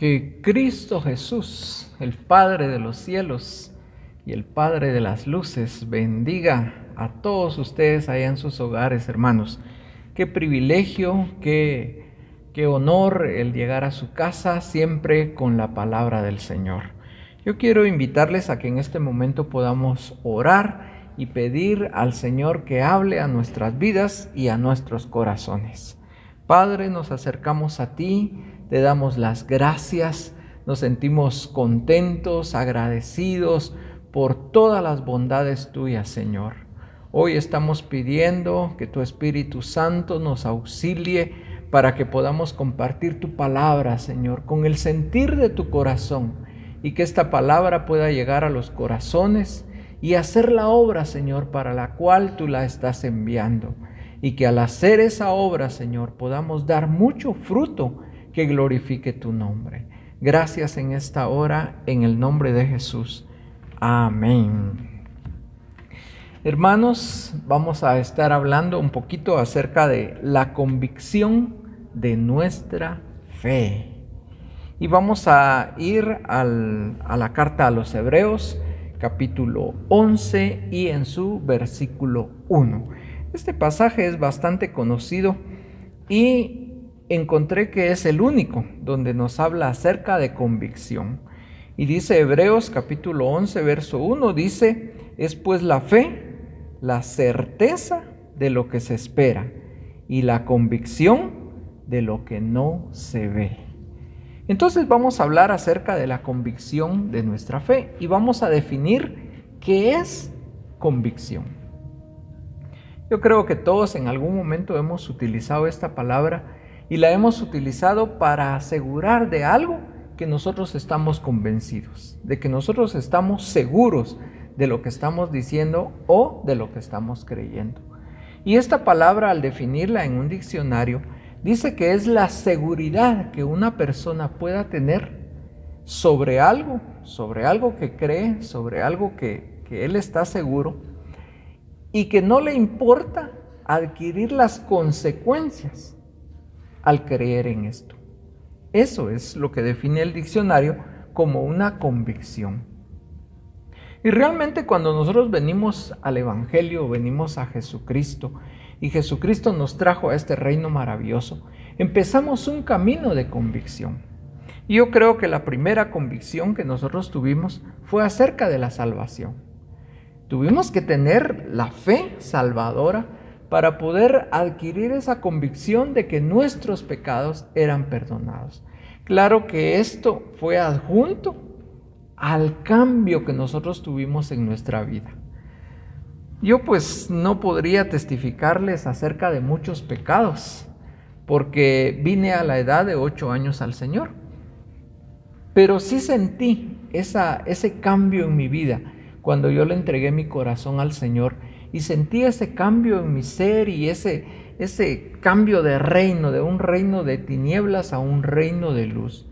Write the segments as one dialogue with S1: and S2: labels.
S1: Que Cristo Jesús, el Padre de los cielos y el Padre de las luces, bendiga a todos ustedes allá en sus hogares, hermanos. Qué privilegio, qué honor el llegar a su casa siempre con la palabra del Señor. Yo quiero invitarles a que en este momento podamos orar y pedir al Señor que hable a nuestras vidas y a nuestros corazones. Padre, nos acercamos a ti, te damos las gracias, nos sentimos contentos, agradecidos por todas las bondades tuyas, Señor. Hoy estamos pidiendo que tu Espíritu Santo nos auxilie para que podamos compartir tu palabra, Señor, con el sentir de tu corazón, y que esta palabra pueda llegar a los corazones y hacer la obra, Señor, para la cual tú la estás enviando. Y que al hacer esa obra, Señor, podamos dar mucho fruto que glorifique tu nombre. Gracias en esta hora, en el nombre de Jesús. Amén. Hermanos, vamos a estar hablando un poquito acerca de la convicción de nuestra fe. Y vamos a ir a la carta a los Hebreos, capítulo 11 y en su versículo 1. Este pasaje es bastante conocido y encontré que es el único donde nos habla acerca de convicción. Y dice Hebreos capítulo 11, verso 1, dice: es pues la fe, la certeza de lo que se espera y la convicción de lo que no se ve. Entonces vamos a hablar acerca de la convicción de nuestra fe y vamos a definir qué es convicción. Yo creo que todos en algún momento hemos utilizado esta palabra y la hemos utilizado para asegurar de algo que nosotros estamos convencidos, de que nosotros estamos seguros de lo que estamos diciendo o de lo que estamos creyendo. Y esta palabra, al definirla en un diccionario, dice que es la seguridad que una persona pueda tener sobre algo que cree, sobre algo que él está seguro, y que no le importa adquirir las consecuencias al creer en esto. Eso es lo que define el diccionario como una convicción. Y realmente cuando nosotros venimos al Evangelio, venimos a Jesucristo, y Jesucristo nos trajo a este reino maravilloso, empezamos un camino de convicción. Y yo creo que la primera convicción que nosotros tuvimos fue acerca de la salvación. Tuvimos que tener la fe salvadora para poder adquirir esa convicción de que nuestros pecados eran perdonados. Claro que esto fue adjunto al cambio que nosotros tuvimos en nuestra vida. Yo pues no podría testificarles acerca de muchos pecados, porque vine a la edad de 8 años al Señor. Pero sí sentí ese cambio en mi vida cuando yo le entregué mi corazón al Señor, y sentí ese cambio en mi ser y ese cambio de reino, de un reino de tinieblas a un reino de luz.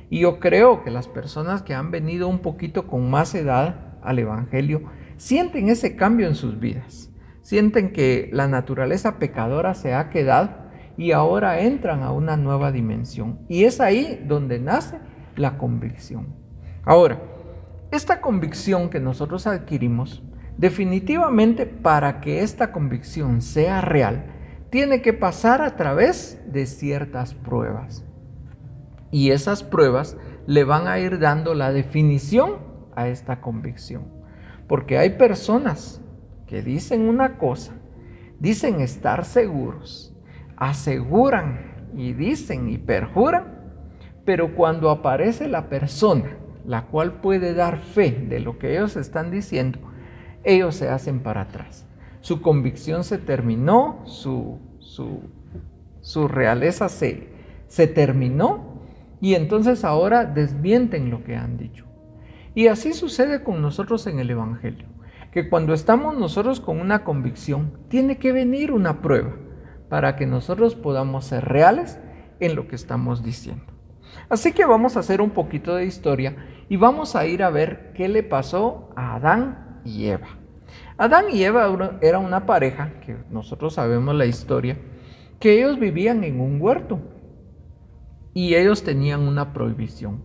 S1: Y yo creo que las personas que han venido un poquito con más edad al Evangelio sienten ese cambio en sus vidas. Sienten que la naturaleza pecadora se ha quedado y ahora entran a una nueva dimensión. Y es ahí donde nace la convicción. Ahora, esta convicción que nosotros adquirimos, definitivamente para que esta convicción sea real, tiene que pasar a través de ciertas pruebas. Y esas pruebas le van a ir dando la definición a esta convicción. Porque hay personas que dicen una cosa, dicen estar seguros, aseguran y dicen y perjuran, pero cuando aparece la persona la cual puede dar fe de lo que ellos están diciendo, ellos se hacen para atrás. Su convicción se terminó, su realeza se terminó, y entonces ahora desmienten lo que han dicho. Y así sucede con nosotros en el Evangelio, que cuando estamos nosotros con una convicción, tiene que venir una prueba para que nosotros podamos ser reales en lo que estamos diciendo. Así que vamos a hacer un poquito de historia y vamos a ir a ver qué le pasó a Adán y Eva. Adán y Eva era una pareja, que nosotros sabemos la historia, que ellos vivían en un huerto. y ellos tenían una prohibición.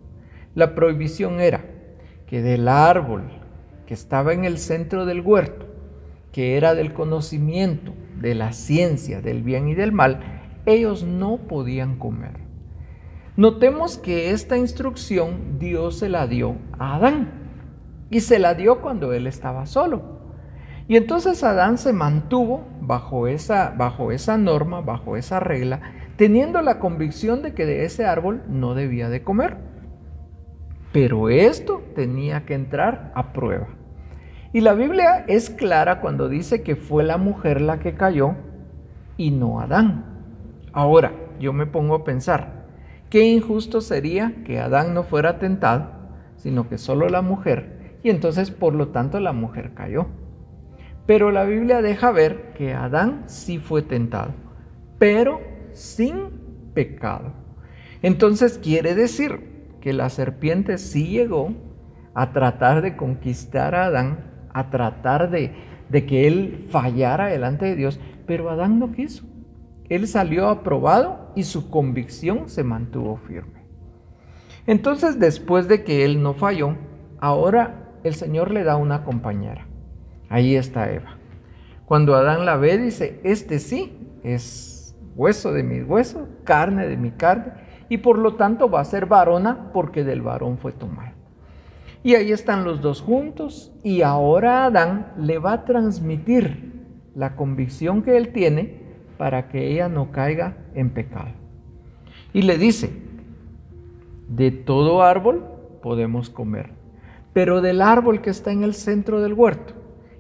S1: La prohibición era que del árbol que estaba en el centro del huerto, que era del conocimiento, de la ciencia, del bien y del mal, ellos no podían comer. Notemos que esta instrucción Dios se la dio a Adán, y se la dio cuando él estaba solo. Y entonces Adán se mantuvo bajo esa norma, bajo esa regla, teniendo la convicción de que de ese árbol no debía de comer. Pero esto tenía que entrar a prueba. Y la Biblia es clara cuando dice que fue la mujer la que cayó y no Adán. Ahora, yo me pongo a pensar, qué injusto sería que Adán no fuera tentado, sino que solo la mujer, y entonces por lo tanto la mujer cayó. Pero la Biblia deja ver que Adán sí fue tentado, pero sin pecado. Entonces quiere decir que la serpiente sí llegó a tratar de conquistar a Adán, a tratar de que él fallara delante de Dios, pero Adán no quiso. Él salió aprobado y su convicción se mantuvo firme. Entonces, después de que él no falló, ahora el Señor le da una compañera. Ahí está Eva. Cuando Adán la ve, dice, este sí es hueso de mi hueso, carne de mi carne, y por lo tanto va a ser varona porque del varón fue tomada. Y ahí están los dos juntos, y ahora Adán le va a transmitir la convicción que él tiene para que ella no caiga en pecado. Y le dice, de todo árbol podemos comer, pero del árbol que está en el centro del huerto,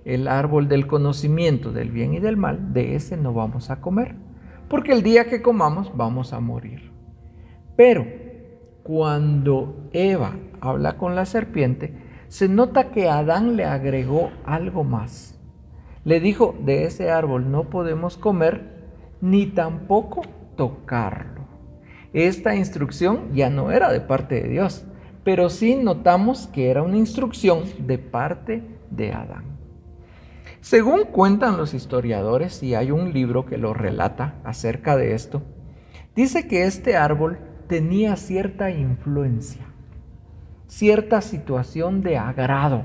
S1: el árbol del conocimiento del bien y del mal, de ese no vamos a comer, porque el día que comamos vamos a morir. Pero cuando Eva habla con la serpiente, se nota que Adán le agregó algo más. Le dijo, de ese árbol no podemos comer, ni tampoco tocarlo. Esta instrucción ya no era de parte de Dios, pero sí notamos que era una instrucción de parte de Adán. Según cuentan los historiadores, y hay un libro que lo relata acerca de esto, dice que este árbol tenía cierta influencia, cierta situación de agrado,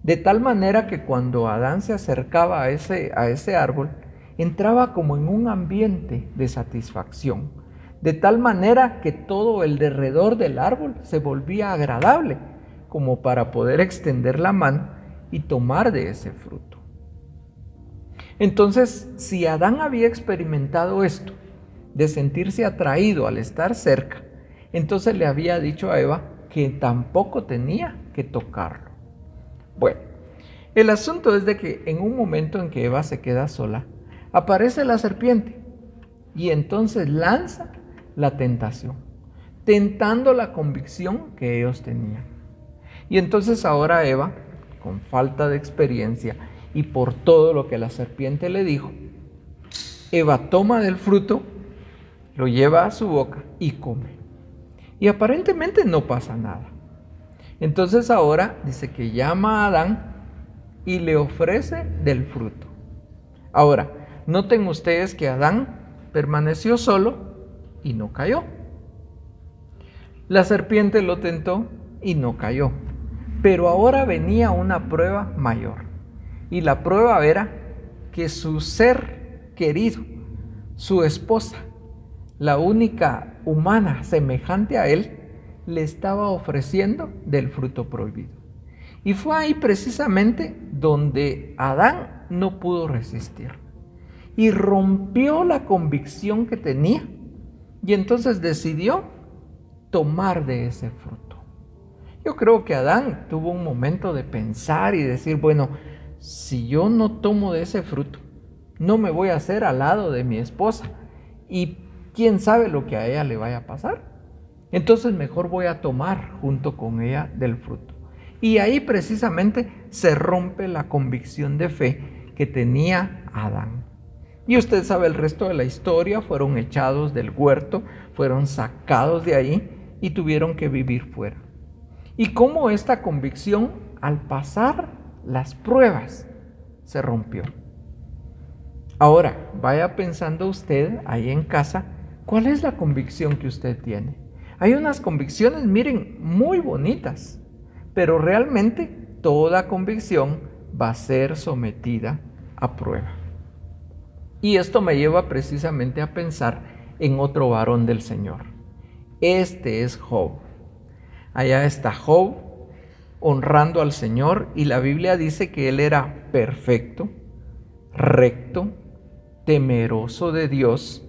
S1: de tal manera que cuando Adán se acercaba a ese árbol, entraba como en un ambiente de satisfacción, de tal manera que todo el derredor del árbol se volvía agradable, como para poder extender la mano y tomar de ese fruto. Entonces, si Adán había experimentado esto, de sentirse atraído al estar cerca, entonces le había dicho a Eva que tampoco tenía que tocarlo. Bueno, el asunto es de que en un momento en que Eva se queda sola, aparece la serpiente y entonces lanza la tentación, tentando la convicción que ellos tenían. Y entonces ahora Eva, con falta de experiencia y por todo lo que la serpiente le dijo, Eva toma del fruto, lo lleva a su boca y come. Y aparentemente no pasa nada. Entonces ahora dice que llama a Adán y le ofrece del fruto. Ahora, noten ustedes que Adán permaneció solo y no cayó. La serpiente lo tentó y no cayó. Pero ahora venía una prueba mayor. Y la prueba era que su ser querido, su esposa, la única humana semejante a él, le estaba ofreciendo del fruto prohibido. Y fue ahí precisamente donde Adán no pudo resistir. Y rompió la convicción que tenía. Y entonces decidió tomar de ese fruto. Yo creo que Adán tuvo un momento de pensar y decir, bueno, si yo no tomo de ese fruto, no me voy a hacer al lado de mi esposa. Y quién sabe lo que a ella le vaya a pasar. Entonces mejor voy a tomar junto con ella del fruto. Y ahí precisamente se rompe la convicción de fe que tenía Adán. Y usted sabe el resto de la historia, fueron echados del huerto, fueron sacados de ahí y tuvieron que vivir fuera. Y cómo esta convicción, al pasar las pruebas, se rompió. Ahora, vaya pensando usted ahí en casa, ¿Cuál es la convicción que usted tiene? Hay unas convicciones, miren, muy bonitas, pero realmente toda convicción va a ser sometida a prueba. Y esto me lleva precisamente a pensar en otro varón del Señor. Este es Job. Allá está Job honrando al Señor, y la Biblia dice que él era perfecto, recto, temeroso de Dios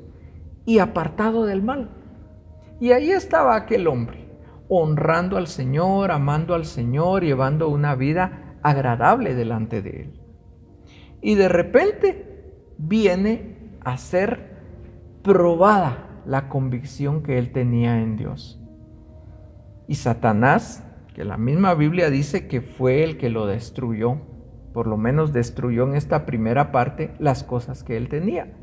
S1: y apartado del mal. Y ahí estaba aquel hombre, honrando al Señor, amando al Señor, llevando una vida agradable delante de él. Y de repente viene a ser probada la convicción que él tenía en Dios. Y Satanás, que la misma Biblia dice que fue el que lo destruyó, por lo menos destruyó en esta primera parte las cosas que él tenía.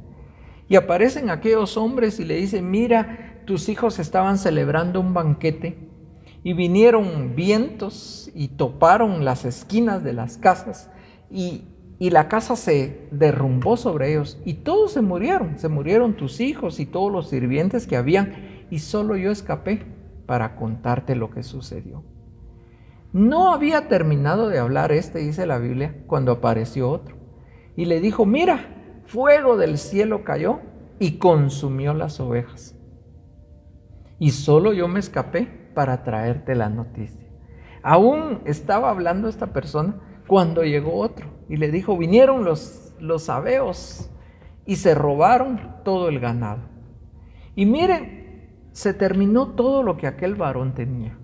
S1: Y aparecen aquellos hombres y le dicen: mira, tus hijos estaban celebrando un banquete y vinieron vientos y toparon las esquinas de las casas y la casa se derrumbó sobre ellos y todos se murieron tus hijos y todos los sirvientes que habían, y solo yo escapé para contarte lo que sucedió. No había terminado de hablar dice la Biblia, cuando apareció otro y le dijo: mira, fuego del cielo cayó y consumió las ovejas, y solo yo me escapé para traerte la noticia. Aún estaba hablando esta persona cuando llegó otro y le dijo: vinieron los sabeos y se robaron todo el ganado. Y miren, se terminó todo lo que aquel varón tenía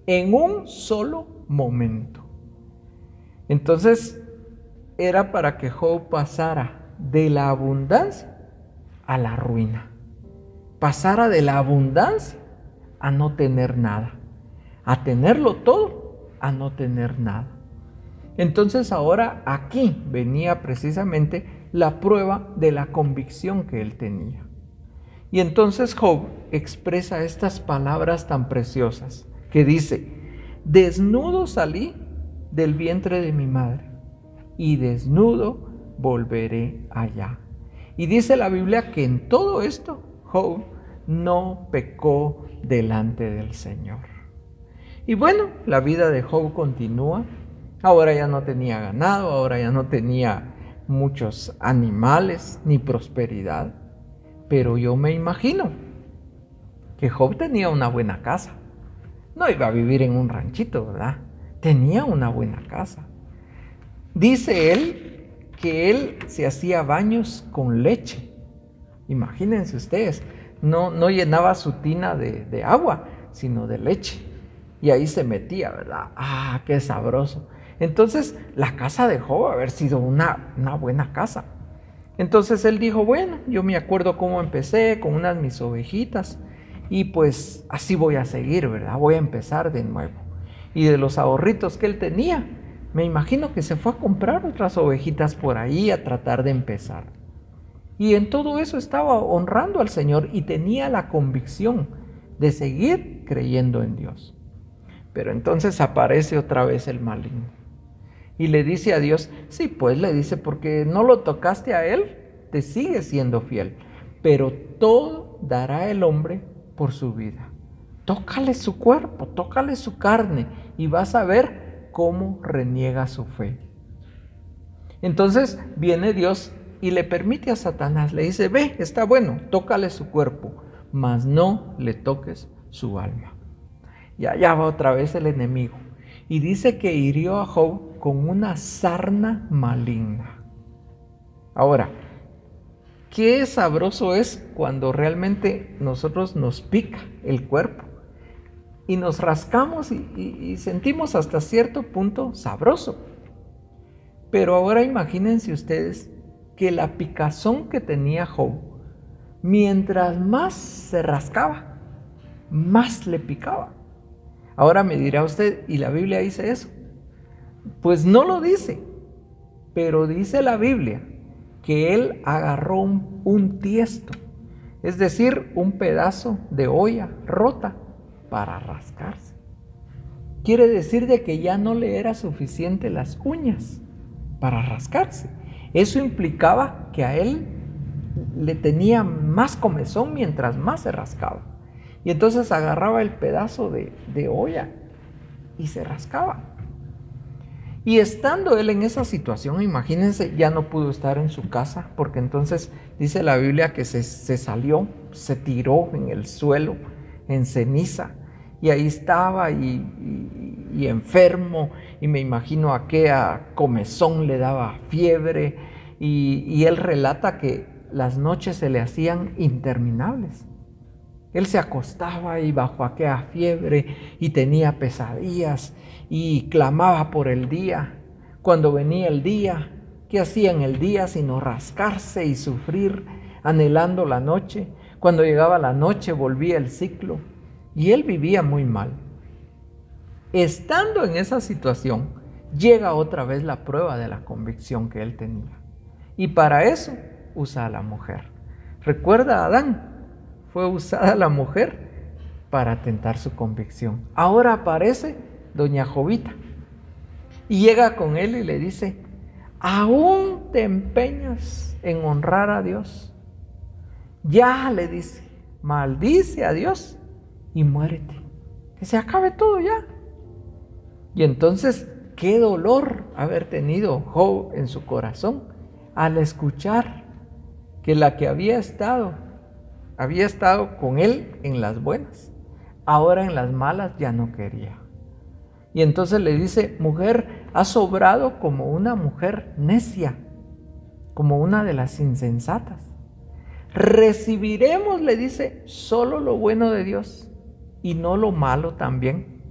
S1: en un solo momento. Entonces era para que Job pasara de la abundancia a la ruina, pasara de la abundancia a no tener nada, a tenerlo todo a no tener nada. Entonces ahora aquí venía precisamente la prueba de la convicción que él tenía. Y entonces Job expresa estas palabras tan preciosas que dice: desnudo salí del vientre de mi madre y desnudo volveré allá. Y dice la Biblia que en todo esto Job no pecó delante del Señor. Y bueno, la vida de Job continúa. Ahora ya no tenía ganado, ahora ya no tenía muchos animales ni prosperidad. Pero yo me imagino que Job tenía una buena casa. No iba a vivir en un ranchito, ¿verdad? Tenía una buena casa. Dice él que él se hacía baños con leche. Imagínense ustedes, no llenaba su tina de agua, sino de leche. Y ahí se metía, ¿verdad? ¡Ah, qué sabroso! Entonces, la casa de Job haber sido una buena casa. Entonces él dijo: bueno, yo me acuerdo cómo empecé con unas mis ovejitas y pues así voy a seguir, ¿verdad? Voy a empezar de nuevo. Y de los ahorritos que él tenía, me imagino que se fue a comprar otras ovejitas por ahí a tratar de empezar. Y en todo eso estaba honrando al Señor y tenía la convicción de seguir creyendo en Dios. Pero entonces aparece otra vez el maligno y le dice a Dios: sí, pues, le dice, porque no lo tocaste a él, te sigue siendo fiel, pero todo dará el hombre por su vida. Tócale su cuerpo, tócale su carne y vas a ver cómo reniega su fe. Entonces viene Dios y le permite a Satanás, le dice: ve, está bueno, tócale su cuerpo, mas no le toques su alma. Y allá va otra vez el enemigo y dice que hirió a Job con una sarna maligna. Ahora, qué sabroso es cuando realmente nosotros nos pica el cuerpo y nos rascamos y sentimos hasta cierto punto sabroso. Pero ahora imagínense ustedes que la picazón que tenía Job, mientras más se rascaba, más le picaba. Ahora me dirá usted: ¿y la Biblia dice eso? Pues no lo dice, pero dice la Biblia que él agarró un tiesto, es decir, un pedazo de olla rota para rascarse. Quiere decir de que ya no le era suficiente las uñas para rascarse. Eso implicaba que a él le tenía más comezón mientras más se rascaba. Y entonces agarraba el pedazo de olla y se rascaba. Y estando él en esa situación, imagínense, ya no pudo estar en su casa, porque entonces dice la Biblia que se salió, se tiró en el suelo, en ceniza, y ahí estaba y enfermo, y me imagino a qué comezón le daba fiebre, y él relata que las noches se le hacían interminables. Él se acostaba y bajo aquella fiebre y tenía pesadillas y clamaba por el día. Cuando venía el día, ¿qué hacía en el día sino rascarse y sufrir, anhelando la noche? Cuando llegaba la noche volvía el ciclo y él vivía muy mal. Estando en esa situación, llega otra vez la prueba de la convicción que él tenía. Y para eso usa a la mujer. ¿Recuerda a Adán? Fue usada la mujer para tentar su convicción. Ahora aparece doña Jovita y llega con él y le dice: ¿aún te empeñas en honrar a Dios? Ya, le dice, maldice a Dios y muérete, que se acabe todo ya. Y entonces, qué dolor haber tenido Job en su corazón al escuchar que la que había estado con él en las buenas, ahora en las malas ya no quería. Y entonces le dice: mujer, has obrado como una mujer necia, como una de las insensatas. Recibiremos, le dice, solo lo bueno de Dios y no lo malo también.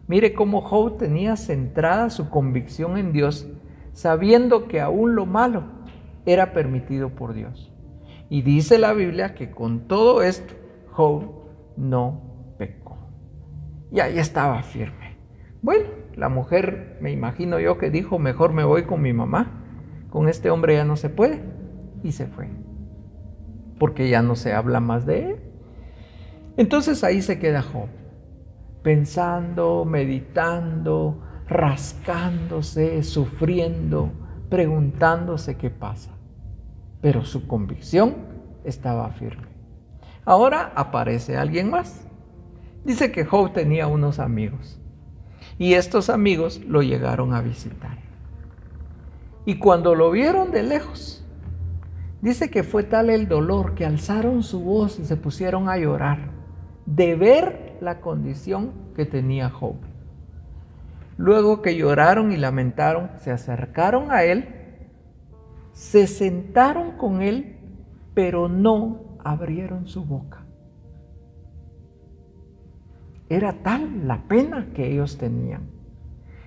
S1: Mire cómo Job tenía centrada su convicción en Dios, sabiendo que aún lo malo era permitido por Dios. Y dice la Biblia que con todo esto Job no pecó. Y ahí estaba firme. Bueno, la mujer, me imagino yo, que dijo: mejor me voy con mi mamá, con este hombre ya no se puede. Y se fue, porque ya no se habla más de él. Entonces ahí se queda Job, pensando, meditando, rascándose, sufriendo, preguntándose qué pasa. Pero su convicción estaba firme. Ahora aparece alguien más. Dice que Job tenía unos amigos y estos amigos lo llegaron a visitar. Y cuando lo vieron de lejos, dice que fue tal el dolor que alzaron su voz y se pusieron a llorar de ver la condición que tenía Job. Luego que lloraron y lamentaron, se acercaron a él, se sentaron con él, pero no abrieron su boca. Era tal la pena que ellos tenían.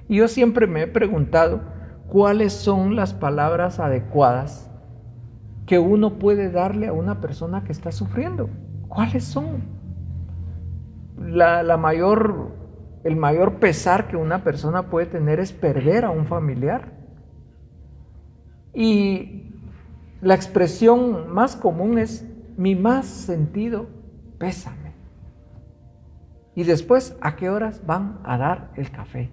S1: Y yo siempre me he preguntado cuáles son las palabras adecuadas que uno puede darle a una persona que está sufriendo. ¿Cuáles son? El mayor pesar que una persona puede tener es perder a un familiar. Y la expresión más común es: mi más sentido pésame. Y después, ¿a qué horas van a dar el café?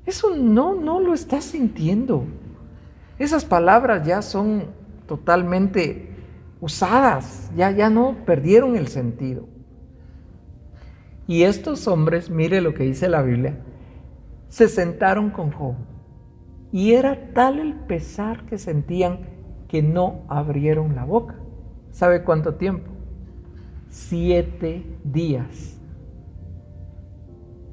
S1: Eso no lo estás sintiendo. Esas palabras ya son totalmente usadas, ya no, perdieron el sentido. Y estos hombres, mire lo que dice la Biblia, se sentaron con Job. Y era tal el pesar que sentían que no abrieron la boca. ¿Sabe cuánto tiempo? 7 días.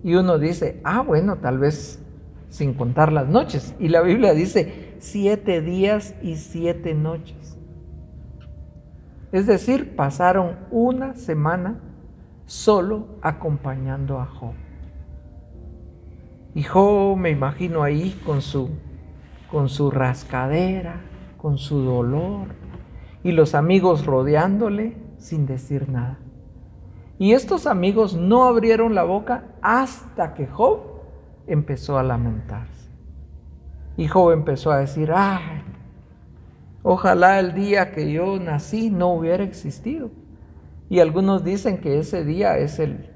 S1: Y uno dice: bueno, tal vez sin contar las noches. Y la Biblia dice 7 días y 7 noches. Es decir, pasaron una semana solo acompañando a Job. Y Job, me imagino ahí con su rascadera, con su dolor, y los amigos rodeándole sin decir nada. Y estos amigos no abrieron la boca hasta que Job empezó a lamentarse. Y Job empezó a decir: ojalá el día que yo nací no hubiera existido. Y algunos dicen que ese día es el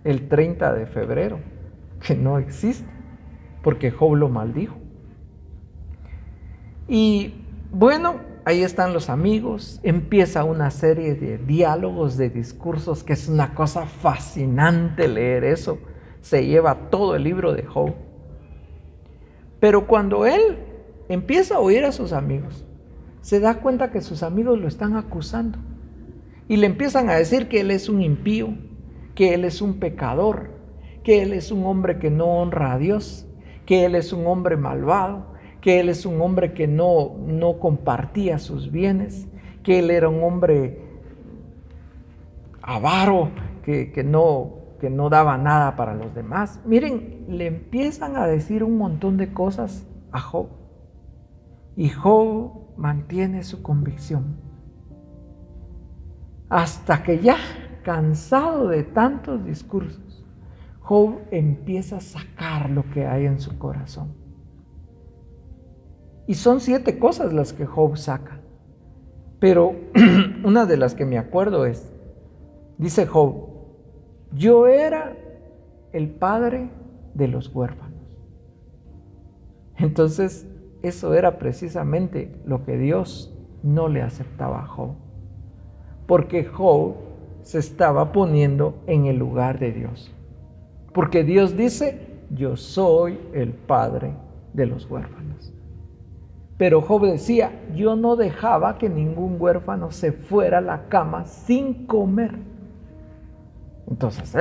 S1: 30 de febrero, que no existe, porque Job lo maldijo. Y bueno, ahí están los amigos, empieza una serie de diálogos, de discursos, que es una cosa fascinante leer eso. Se lleva todo el libro de Job. Pero cuando él empieza a oír a sus amigos, se da cuenta que sus amigos lo están acusando y le empiezan a decir que él es un impío, que él es un pecador, que él es un hombre que no honra a Dios, que él es un hombre malvado, que él es un hombre que no compartía sus bienes, que él era un hombre avaro, que no daba nada para los demás. Miren, le empiezan a decir un montón de cosas a Job. Y Job mantiene su convicción. Hasta que ya, cansado de tantos discursos, Job empieza a sacar lo que hay en su corazón. Y son 7 cosas las que Job saca. Pero una de las que me acuerdo es, dice Job: yo era el padre de los huérfanos. Entonces, eso era precisamente lo que Dios no le aceptaba a Job. Porque Job se estaba poniendo en el lugar de Dios. Porque Dios dice: yo soy el padre de los huérfanos. Pero Job decía: yo no dejaba que ningún huérfano se fuera a la cama sin comer. Entonces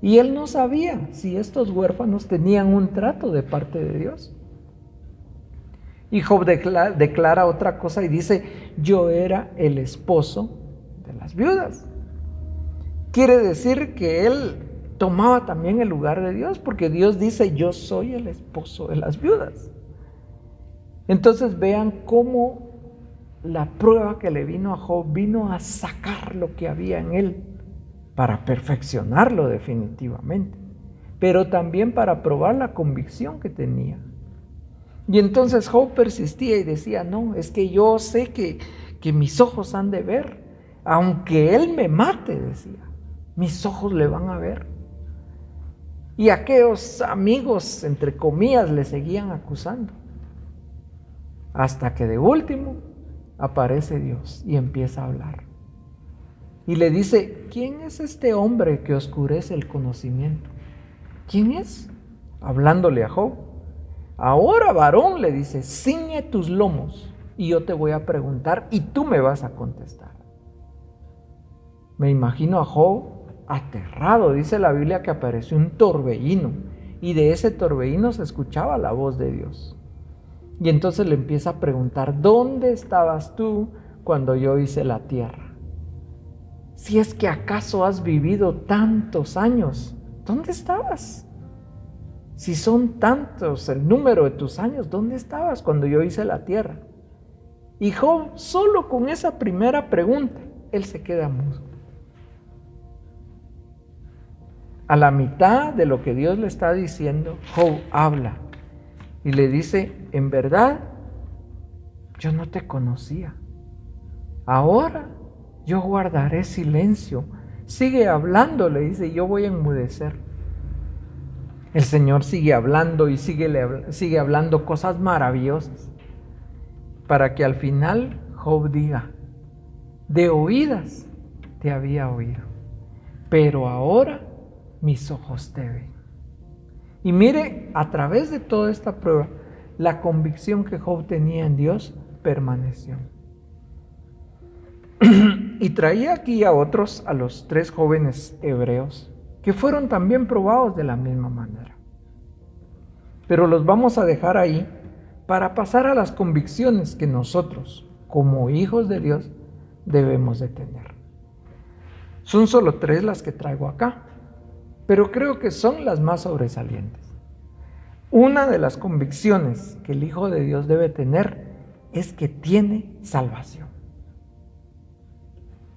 S1: y él no sabía si estos huérfanos tenían un trato de parte de Dios. Y Job declara otra cosa y dice: yo era el esposo de las viudas. Quiere decir que él tomaba también el lugar de Dios, porque Dios dice: yo soy el esposo de las viudas. Entonces vean cómo la prueba que le vino a Job vino a sacar lo que había en él, para perfeccionarlo definitivamente, pero también para probar la convicción que tenía. Y entonces Job persistía y decía: no, es que yo sé que mis ojos han de ver, aunque él me mate, decía, mis ojos le van a ver. Y aquellos amigos, entre comillas, le seguían acusando, hasta que de último aparece Dios y empieza a hablar. Y le dice: ¿quién es este hombre que oscurece el conocimiento? ¿Quién es? Hablándole a Job. Ahora, varón, le dice, ciñe tus lomos y yo te voy a preguntar y tú me vas a contestar. Me imagino a Job aterrado. Dice la Biblia que apareció un torbellino y de ese torbellino se escuchaba la voz de Dios. Y entonces le empieza a preguntar: ¿dónde estabas tú cuando yo hice la tierra? Si es que acaso has vivido tantos años, ¿dónde estabas? Si son tantos el número de tus años, ¿dónde estabas cuando yo hice la tierra? Y Job, solo con esa primera pregunta, él se queda mudo. A la mitad de lo que Dios le está diciendo, Job habla y le dice: en verdad, yo no te conocía. Ahora yo guardaré silencio. Sigue hablando, le dice, yo voy a enmudecer. El Señor sigue hablando y sigue hablando cosas maravillosas, para que al final Job diga: de oídas te había oído, pero ahora mis ojos te ven. Y mire, a través de toda esta prueba, la convicción que Job tenía en Dios permaneció. Y traía aquí a los 3 jóvenes hebreos, que fueron también probados de la misma manera. Pero los vamos a dejar ahí para pasar a las convicciones que nosotros, como hijos de Dios, debemos de tener. Son solo 3 las que traigo acá, pero creo que son las más sobresalientes. Una de las convicciones que el Hijo de Dios debe tener es que tiene salvación.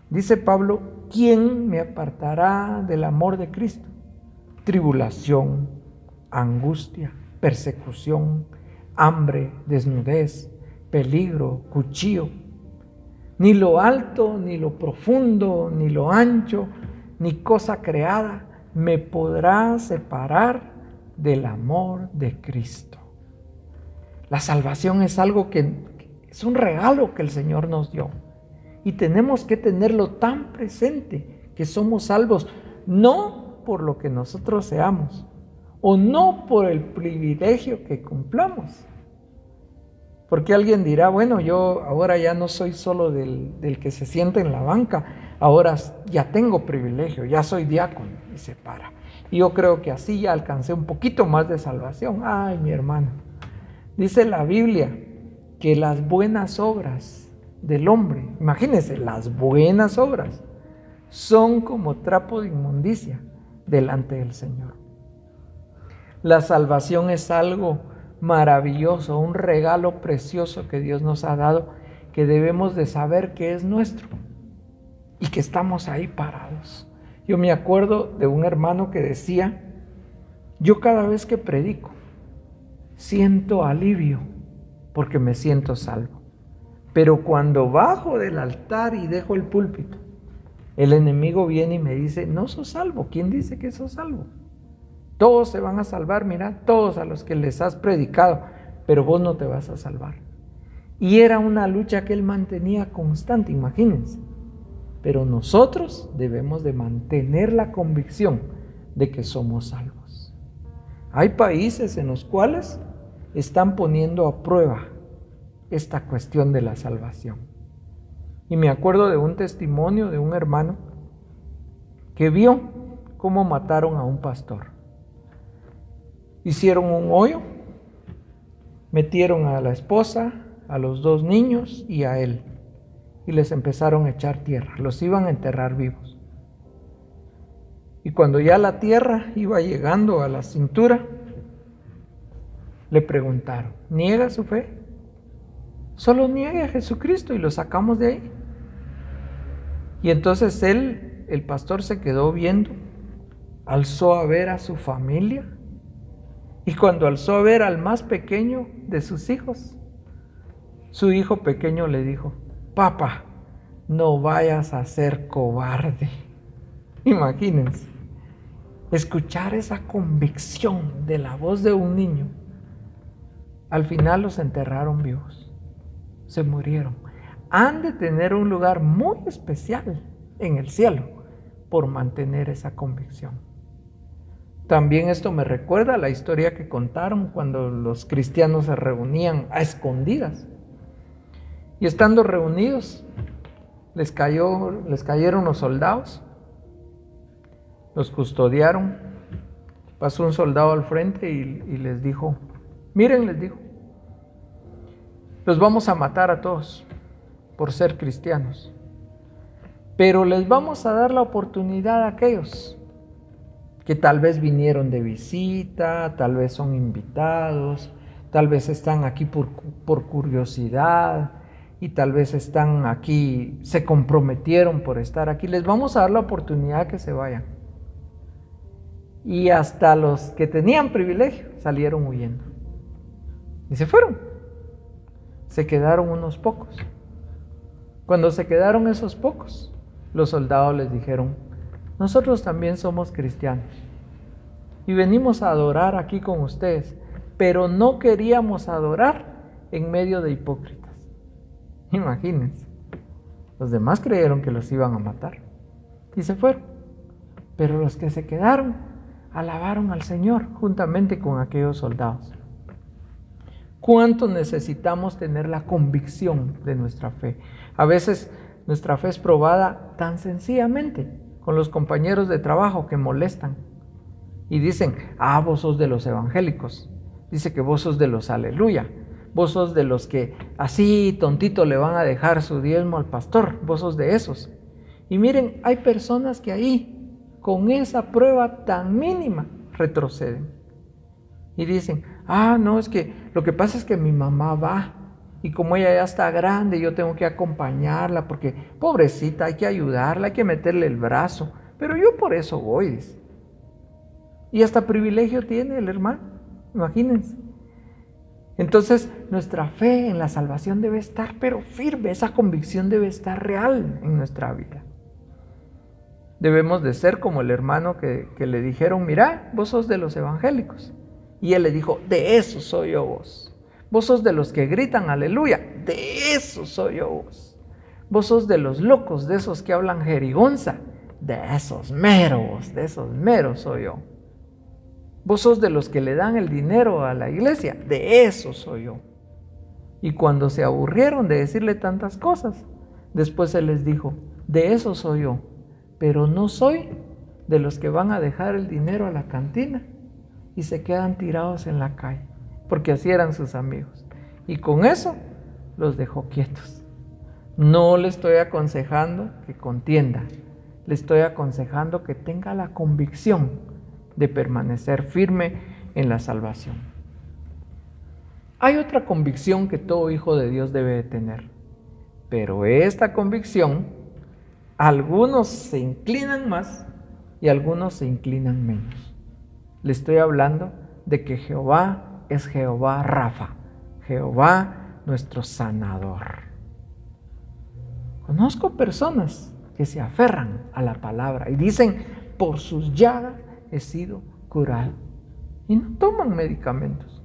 S1: Dice Pablo: ¿quién me apartará del amor de Cristo? Tribulación, angustia, persecución, hambre, desnudez, peligro, cuchillo. Ni lo alto, ni lo profundo, ni lo ancho, ni cosa creada me podrá separar del amor de Cristo. La salvación es algo que Es un regalo que el Señor nos dio. Y tenemos que tenerlo tan presente, que somos salvos, no por lo que nosotros seamos, o no por el privilegio que cumplamos. Porque alguien dirá, bueno, yo ahora ya no soy solo del que se sienta en la banca, ahora ya tengo privilegio, ya soy diácono, y se para. Y yo creo que así ya alcancé un poquito más de salvación. Ay, mi hermano, dice la Biblia que las buenas obras del hombre, imagínense, las buenas obras son como trapo de inmundicia delante del Señor. La salvación es algo maravilloso, un regalo precioso que Dios nos ha dado, que debemos de saber que es nuestro y que estamos ahí parados. Yo me acuerdo de un hermano que decía, yo cada vez que predico siento alivio porque me siento salvo, pero cuando bajo del altar y dejo el púlpito, el enemigo viene y me dice, no sos salvo. ¿Quién dice que sos salvo? Todos se van a salvar, mira, todos a los que les has predicado, pero vos no te vas a salvar. Y era una lucha que él mantenía constante, imagínense. Pero nosotros debemos de mantener la convicción de que somos salvos. Hay países en los cuales están poniendo a prueba esta cuestión de la salvación. Y me acuerdo de un testimonio de un hermano que vio cómo mataron a un pastor. Hicieron un hoyo, metieron a la esposa, a los 2 niños y a él, y les empezaron a echar tierra, los iban a enterrar vivos. Y cuando ya la tierra iba llegando a la cintura, le preguntaron, ¿niega su fe? Solo niegue a Jesucristo y lo sacamos de ahí. Y entonces él, el pastor, se quedó viendo, alzó a ver a su familia, y cuando alzó a ver al más pequeño de sus hijos, su hijo pequeño le dijo, papá, no vayas a ser cobarde. Imagínense, escuchar esa convicción de la voz de un niño. Al final los enterraron vivos, se murieron. Han de tener un lugar muy especial en el cielo por mantener esa convicción. También esto me recuerda a la historia que contaron cuando los cristianos se reunían a escondidas. Y estando reunidos, les cayeron los soldados, los custodiaron. Pasó un soldado al frente y les dijo, miren, les dijo, los vamos a matar a todos por ser cristianos, pero les vamos a dar la oportunidad a aquellos que tal vez vinieron de visita, tal vez son invitados, tal vez están aquí por curiosidad y tal vez están aquí, se comprometieron por estar aquí. Les vamos a dar la oportunidad que se vayan. Y hasta los que tenían privilegio salieron huyendo. Y se fueron. Se quedaron unos pocos. Cuando se quedaron esos pocos, los soldados les dijeron, nosotros también somos cristianos y venimos a adorar aquí con ustedes, pero no queríamos adorar en medio de hipócritas. Imagínense, los demás creyeron que los iban a matar y se fueron, pero los que se quedaron alabaron al Señor juntamente con aquellos soldados. ¿Cuánto necesitamos tener la convicción de nuestra fe? A veces nuestra fe es probada tan sencillamente con los compañeros de trabajo que molestan y dicen, vos sos de los evangélicos, dice que vos sos de los aleluya, vos sos de los que así tontito le van a dejar su diezmo al pastor, vos sos de esos. Y miren, hay personas que ahí, con esa prueba tan mínima, retroceden y dicen, no, es que lo que pasa es que mi mamá va, y como ella ya está grande, yo tengo que acompañarla, porque pobrecita, hay que ayudarla, hay que meterle el brazo, pero yo por eso voy, dice. Y hasta privilegio tiene el hermano, imagínense. Entonces, nuestra fe en la salvación debe estar, pero firme, esa convicción debe estar real en nuestra vida. Debemos de ser como el hermano que le dijeron, mira, vos sos de los evangélicos. Y él le dijo, de eso soy yo vos. Vos sos de los que gritan aleluya, de esos soy yo vos. Vos sos de los locos, de esos que hablan jerigonza, de esos meros soy yo. Vos sos de los que le dan el dinero a la iglesia, de esos soy yo. Y cuando se aburrieron de decirle tantas cosas, después se les dijo, de esos soy yo, pero no soy de los que van a dejar el dinero a la cantina y se quedan tirados en la calle, porque así eran sus amigos. Y con eso los dejó quietos. No le estoy aconsejando que contienda, le estoy aconsejando que tenga la convicción de permanecer firme en la salvación. Hay otra convicción que todo hijo de Dios debe de tener, pero esta convicción, algunos se inclinan más y algunos se inclinan menos. Le estoy hablando de que Jehová es Jehová Rafa, Jehová nuestro sanador. Conozco personas que se aferran a la palabra y dicen, por sus llagas he sido curado, y no toman medicamentos.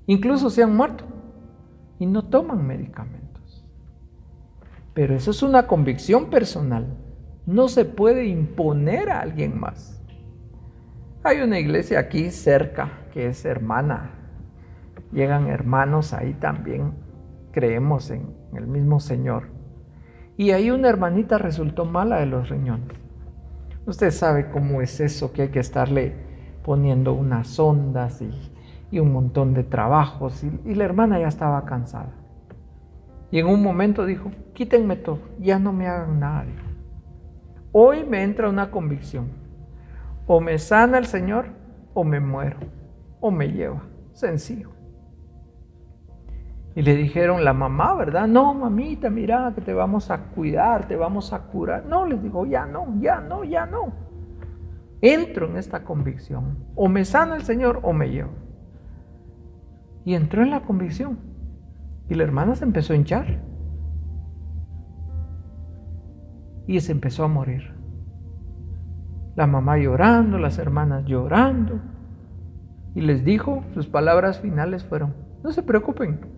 S1: Incluso se han muerto y no toman medicamentos. Pero eso es una convicción personal. No se puede imponer a alguien más. Hay una iglesia aquí cerca que es hermana. Llegan hermanos ahí también. Creemos en el mismo Señor. Y ahí una hermanita resultó mala de los riñones. Usted sabe cómo es eso, que hay que estarle poniendo unas ondas y un montón de trabajos. Y la hermana ya estaba cansada. Y en un momento dijo, quítenme todo, ya no me hagan nada. Hoy me entra una convicción. O me sana el Señor, o me muero, o me lleva. Sencillo. Y le dijeron, la mamá, ¿verdad? No, mamita, mira que te vamos a cuidar, te vamos a curar. No, les digo, ya no. Entro en esta convicción. O me sana el Señor, o me lleva. Y entró en la convicción. Y la hermana se empezó a hinchar. Y se empezó a morir. La mamá llorando, las hermanas llorando. Y les dijo, sus palabras finales fueron, no se preocupen.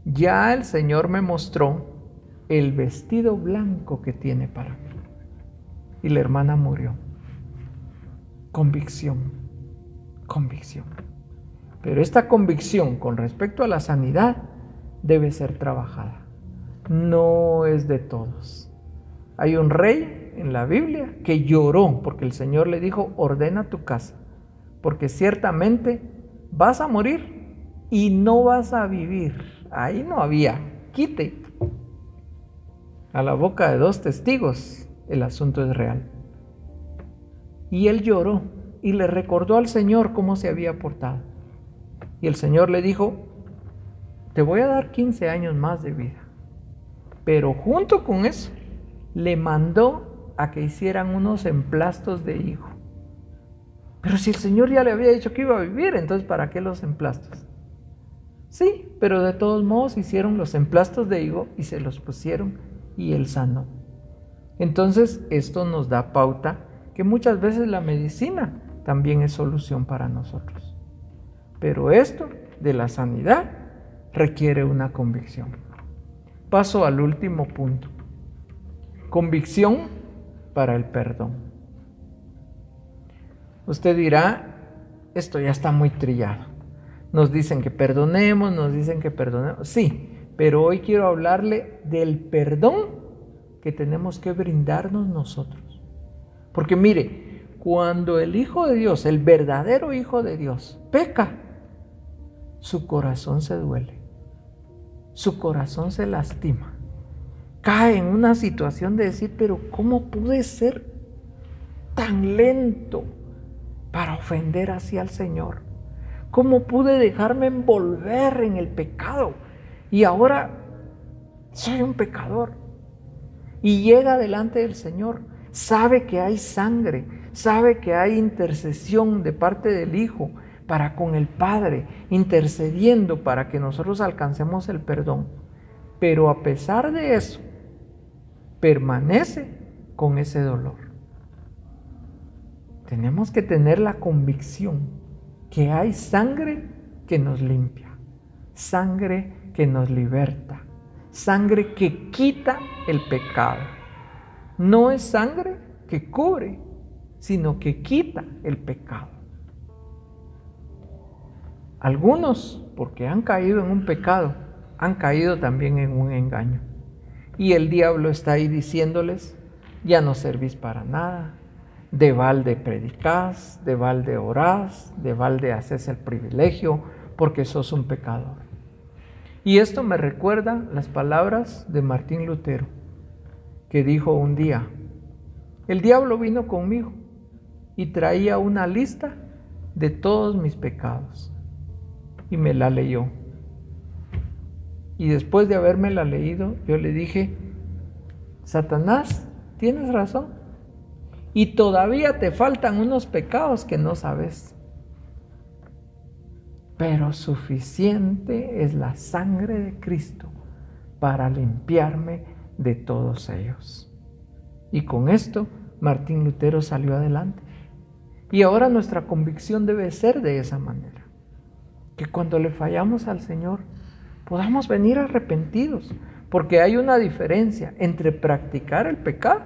S1: Ya el Señor me mostró el vestido blanco que tiene para mí. Y la hermana murió. Convicción. Pero esta convicción con respecto a la sanidad debe ser trabajada. No es de todos. Hay un rey en la Biblia que lloró porque el Señor le dijo, ordena tu casa, porque ciertamente vas a morir y no vas a vivir. Ahí no había quite. A la boca de dos testigos el asunto es real. Y él lloró y le recordó al Señor cómo se había portado. Y el Señor le dijo, te voy a dar 15 años más de vida. Pero junto con eso, le mandó a que hicieran unos emplastos de higo. Pero si el Señor ya le había dicho que iba a vivir, entonces ¿para qué los emplastos? Sí, pero de todos modos hicieron los emplastos de higo y se los pusieron y él sanó. Entonces esto nos da pauta que muchas veces la medicina también es solución para nosotros. Pero esto de la sanidad requiere una convicción. Paso al último punto. Convicción para el perdón. Usted dirá, esto ya está muy trillado. Nos dicen que perdonemos, Sí, pero hoy quiero hablarle del perdón que tenemos que brindarnos nosotros. Porque mire, cuando el Hijo de Dios, el verdadero Hijo de Dios, peca, su corazón se duele, su corazón se lastima, cae en una situación de decir, pero ¿cómo pude ser tan lento para ofender así al Señor? ¿Cómo pude dejarme envolver en el pecado? Y ahora soy un pecador. Y llega delante del Señor, sabe que hay sangre, sabe que hay intercesión de parte del Hijo para con el Padre, intercediendo para que nosotros alcancemos el perdón. Pero a pesar de eso, permanece con ese dolor. Tenemos que tener la convicción que hay sangre que nos limpia, sangre que nos liberta, sangre que quita el pecado. No es sangre que cubre, sino que quita el pecado. Algunos, porque han caído en un pecado, han caído también en un engaño. Y el diablo está ahí diciéndoles: ya no servís para nada, de balde predicás, de balde orás, de balde haces el privilegio, porque sos un pecador. Y esto me recuerda las palabras de Martín Lutero, que dijo un día: el diablo vino conmigo y traía una lista de todos mis pecados, y me la leyó. Y después de habérmela leído, yo le dije: Satanás, tienes razón, y todavía te faltan unos pecados que no sabes, pero suficiente es la sangre de Cristo para limpiarme de todos ellos. Y con esto Martín Lutero salió adelante. Y ahora nuestra convicción debe ser de esa manera, que cuando le fallamos al Señor podamos venir arrepentidos, porque hay una diferencia entre practicar el pecado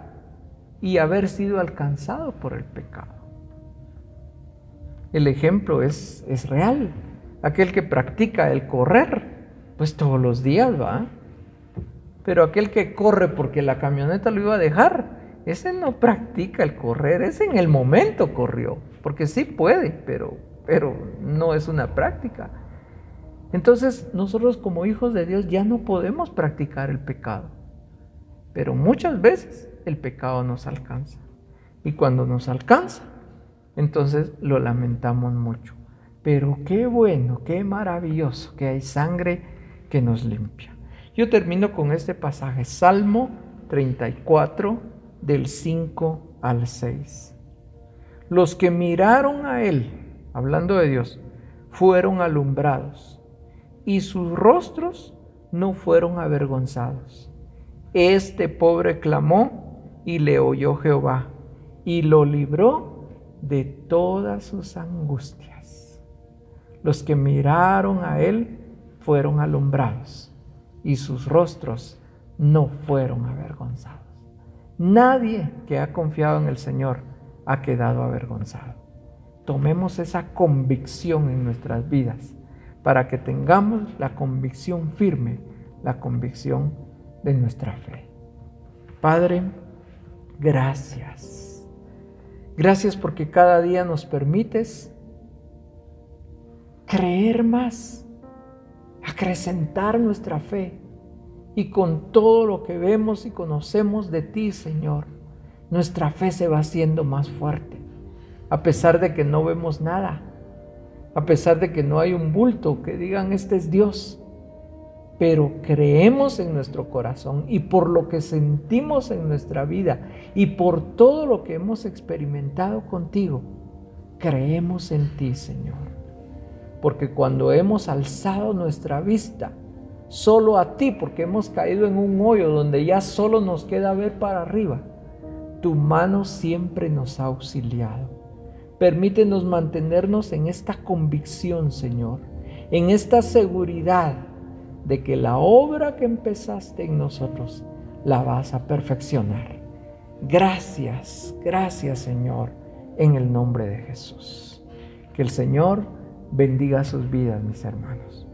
S1: y haber sido alcanzado por el pecado. El ejemplo es real. Aquel que practica el correr, pues todos los días va. Pero aquel que corre porque la camioneta lo iba a dejar, ese no practica el correr, ese en el momento corrió, porque sí puede, pero no es una práctica. Entonces nosotros como hijos de Dios ya no podemos practicar el pecado, pero muchas veces el pecado nos alcanza. Y cuando nos alcanza, entonces lo lamentamos mucho. Pero qué bueno, qué maravilloso que hay sangre que nos limpia. Yo termino con este pasaje, Salmo 34, del 5 al 6. Los que miraron a Él, hablando de Dios, fueron alumbrados, y sus rostros no fueron avergonzados. Este pobre clamó, y le oyó Jehová, y lo libró de todas sus angustias. Los que miraron a Él fueron alumbrados, y sus rostros no fueron avergonzados. Nadie que ha confiado en el Señor ha quedado avergonzado. Tomemos esa convicción en nuestras vidas para que tengamos la convicción firme, la convicción de nuestra fe. Padre, gracias. Gracias porque cada día nos permites creer más, acrecentar nuestra fe, y con todo lo que vemos y conocemos de ti, Señor, nuestra fe se va haciendo más fuerte, a pesar de que no vemos nada, a pesar de que no hay un bulto que digan este es Dios, pero creemos en nuestro corazón, y por lo que sentimos en nuestra vida y por todo lo que hemos experimentado contigo, creemos en ti, Señor. Porque cuando hemos alzado nuestra vista solo a ti, porque hemos caído en un hoyo donde ya solo nos queda ver para arriba, tu mano siempre nos ha auxiliado. Permítenos mantenernos en esta convicción, Señor, en esta seguridad de que la obra que empezaste en nosotros la vas a perfeccionar. Gracias, gracias, Señor, en el nombre de Jesús. Que el Señor bendiga sus vidas, mis hermanos.